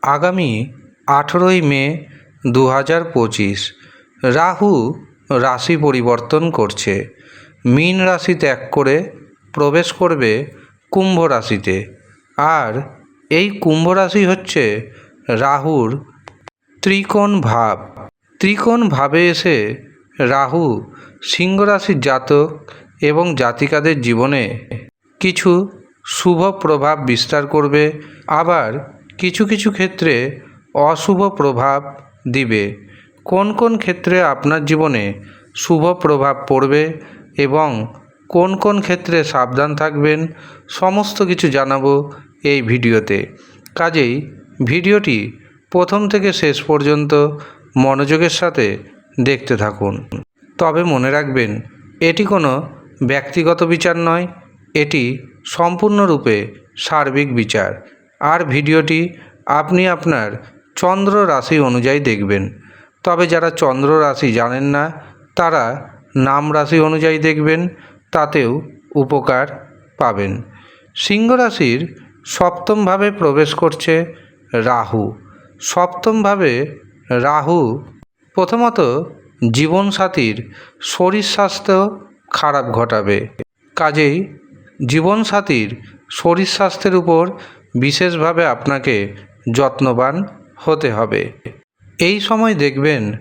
আগামী 18ই মে 2025 রাহু রাশি পরিবর্তন করছে। মীন রাশি ত্যাগ করে প্রবেশ করবে কুম্ভ রাশিতে। আর এই কুম্ভ রাশি হচ্ছে রাহুর ত্রিকোণ ভাব। ত্রিকোণ ভাবে এসে রাহু সিংহ রাশির জাতক এবং জাতিকাদের জীবনে কিছু শুভ প্রভাব বিস্তার করবে, আবার কিছু কিছু ক্ষেত্রে অশুভ প্রভাব দিবে। কোন কোন ক্ষেত্রে আপনার জীবনে শুভ প্রভাব পড়বে এবং কোন কোন ক্ষেত্রে সাবধান থাকবেন, সমস্ত কিছু জানাবো এই ভিডিওতে। কাজেই ভিডিওটি প্রথম থেকে শেষ পর্যন্ত মনোযোগের সাথে দেখতে থাকুন। তবে মনে রাখবেন, এটি কোনো ব্যক্তিগত বিচার নয়, এটি সম্পূর্ণরূপে সার্বিক বিচার। আর ভিডিওটি আপনি আপনার চন্দ্র রাশি অনুযায়ী দেখবেন। তবে যারা চন্দ্র রাশি জানেন না, তারা নাম রাশি অনুযায়ী দেখবেন, তাতেও উপকার পাবেন। সিংহ রাশির সপ্তমভাবে প্রবেশ করছে রাহু। সপ্তমভাবে রাহু প্রথমত জীবনসাথীর শরীর স্বাস্থ্য খারাপ ঘটাবে। কাজেই জীবনসাথীর শরীর স্বাস্থ্যের উপর বিশেষভাবে আপনাকে যত্নবান হতে হবে। এই সময় দেখবেন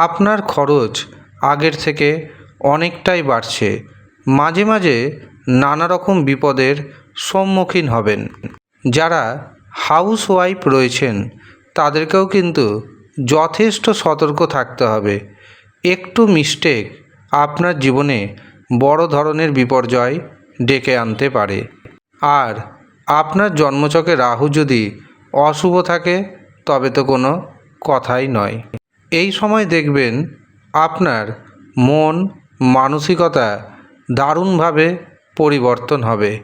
আপনার খরচ আগের থেকে অনেকটাই বাড়ছে। মাঝে মাঝে নানা রকম বিপদের সম্মুখীন হবেন। যারা হাউসওয়াইফ রয়েছেন তাদেরকেও কিন্তু যথেষ্ট সতর্ক থাকতে হবে। একটু মিস্টেক আপনার জীবনে বড় ধরনের বিপর্যয় ডেকে আনতে পারে। আর আপনার জন্মছকে রাহু যদি অশুভ থাকে তবে তো কোনো কথাই নয়। এই সময় দেখবেন আপনার মন মানসিকতা দারুণভাবে পরিবর্তন হবে।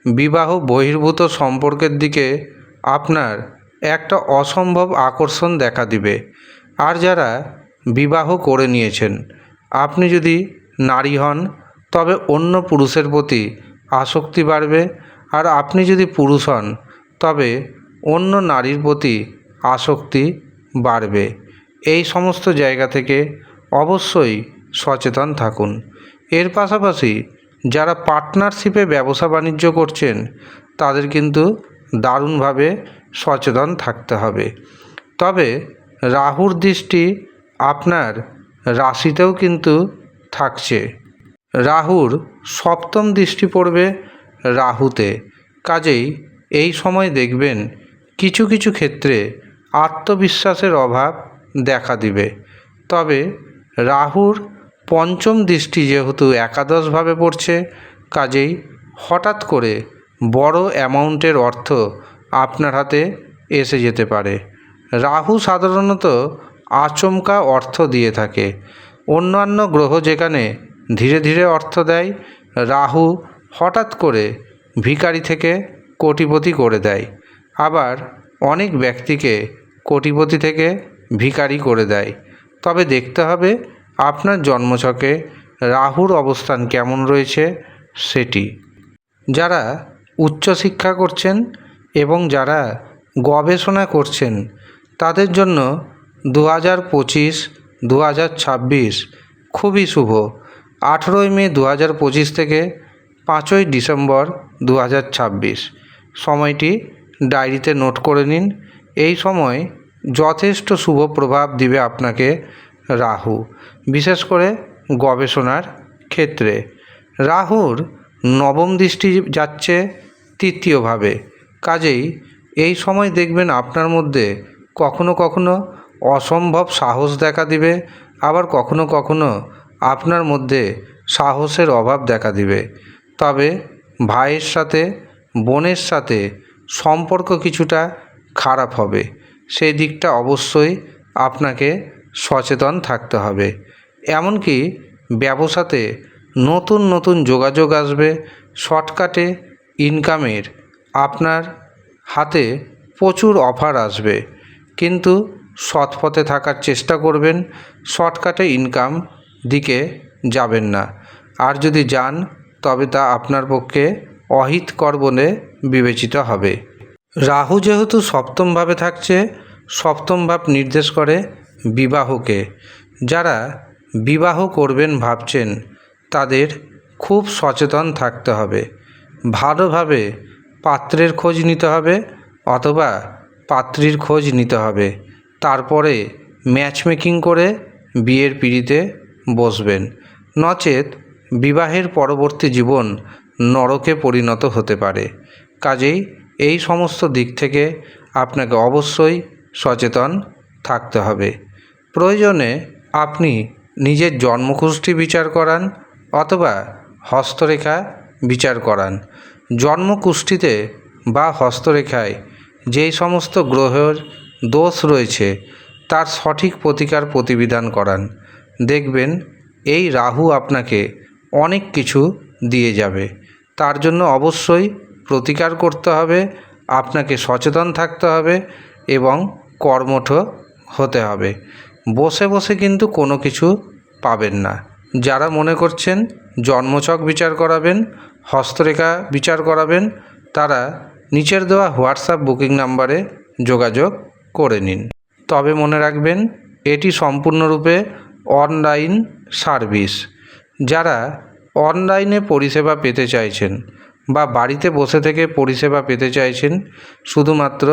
বিবাহ বহির্ভূত সম্পর্কের দিকে আপনার একটা অসম্ভব আকর্ষণ দেখা দিবে। আর যারা বিবাহ করে নিয়েছেন, আপনি যদি নারী হন তবে অন্য পুরুষের প্রতি আসক্তি বাড়বে। আর আপনি যদি পুরুষ হন তবে অন্য নারীর প্রতি আসক্তি বাড়বে। এই সমস্ত জায়গা থেকে অবশ্যই সচেতন থাকুন। এর পাশাপাশি যারা পার্টনারশিপে ব্যবসা বাণিজ্য করছেন তাদের কিন্তু দারুণভাবে সচেতন থাকতে হবে। তবে রাহুর দৃষ্টি আপনার রাশিতেও কিন্তু থাকছে। রাহুর সপ্তম দৃষ্টি পড়বে রাহুতে। কাজেই এই সময় দেখবেন কিছু কিছু ক্ষেত্রে আত্মবিশ্বাসের অভাব দেখা দিবে। তবে রাহুর পঞ্চম দৃষ্টি যেহেতু একাদশভাবে পড়ছে, কাজেই হঠাৎ করে বড় অ্যামাউন্টের অর্থ আপনার হাতে এসে যেতে পারে। রাহু সাধারণত আচমকা অর্থ দিয়ে থাকে। অন্যান্য গ্রহ যেখানে ধীরে ধীরে অর্থ দেয়, রাহু হঠাৎ করে ভিখারি থেকে কোটিপতি করে দেয়। আবার অনেক ব্যক্তিকে কোটিপতি থেকে ভিখারি করে দেয়। তবে দেখতে হবে আপনার জন্মছকে রাহুর অবস্থান কেমন রয়েছে সেটি। যারা উচ্চশিক্ষা করছেন এবং যারা গবেষণা করছেন তাদের জন্য 2025-2026 খুবই শুভ। 18ই মে 2025 থেকে 5ই ডিসেম্বর 2026 সময়টি ডায়েরিতে নোট করে নিন। এই সময় যথেষ্ট শুভ প্রভাব দিবে আপনাকে রাহু, বিশেষ করে গবেষণার ক্ষেত্রে। রাহুর নবম দৃষ্টি যাচ্ছে তৃতীয়ভাবে। কাজেই এই সময় দেখবেন আপনার মধ্যে কখনো কখনো অসম্ভব সাহস দেখা দিবে, আবার কখনো কখনো আপনার মধ্যে সাহসের অভাব দেখা দিবে। তবে ভাইয়ের সাথে বোনের সাথে সম্পর্ক কিছুটা খারাপ হবে। সেই দিকটা অবশ্যই আপনাকে সচেতন থাকতে হবে। এমনকি ব্যবসাতে নতুন নতুন যোগাযোগ আসবে। শর্টকাটে ইনকামের আপনার হাতে প্রচুর অফার আসবে, কিন্তু সৎ পথে থাকার চেষ্টা করবেন। শর্টকাটে ইনকাম দিকে যাবেন না। আর যদি যান তবে তা আপনার পক্ষে অহিতকর বলে বিবেচিত হবে। রাহু যেহেতু সপ্তমভাবে থাকছে, সপ্তম ভাব নির্দেশ করে বিবাহকে। যারা বিবাহ করবেন ভাবছেন তাদের খুব সচেতন থাকতে হবে। ভালোভাবে পাত্রের খোঁজ নিতে হবে অথবা পাত্রীর খোঁজ নিতে হবে। তারপরে ম্যাচমেকিং করে বিয়ের পিঁড়িতে বসবেন, নচেত বিবাহের পরবর্তী জীবন নরকে পরিণত হতে পারে। কাজেই এই সমস্ত দিক থেকে আপনাকে অবশ্যই সচেতন থাকতে হবে। প্রয়োজনে আপনি নিজের জন্মকুষ্ঠী বিচার করান অথবা হস্তরেখা বিচার করান। জন্মকুষ্ঠীতে বা হস্তরেখায় যেই সমস্ত গ্রহের দোষ রয়েছে তার সঠিক প্রতিকার প্রতিবিধান করান। দেখবেন এই রাহু আপনাকে অনেক কিছু দিয়ে যাবে। তার জন্য অবশ্যই প্রতিকার করতে হবে, আপনাকে সচেতন থাকতে হবে এবং কর্মঠ হতে হবে। বসে বসে কিন্তু কোনো কিছু পাবেন না। যারা মনে করছেন জন্মছক বিচার করাবেন, হস্তরেখা বিচার করাবেন, তারা নিচের দেওয়া হোয়াটসঅ্যাপ বুকিং নাম্বারে যোগাযোগ করে নিন। তবে মনে রাখবেন এটি সম্পূর্ণরূপে অনলাইন সার্ভিস। যারা অনলাইনে পরিষেবা পেতে চাইছেন বা বাড়িতে বসে থেকে পরিষেবা পেতে চাইছেন, শুধুমাত্র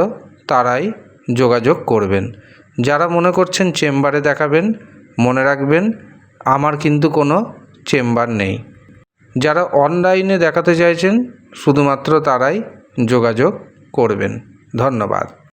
তারাই যোগাযোগ করবেন। যারা মনে করছেন চেম্বারে দেখাবেন, মনে রাখবেন আমার কিন্তু কোনো চেম্বার নেই। যারা অনলাইনে দেখাতে চাইছেন শুধুমাত্র তারাই যোগাযোগ করবেন। ধন্যবাদ।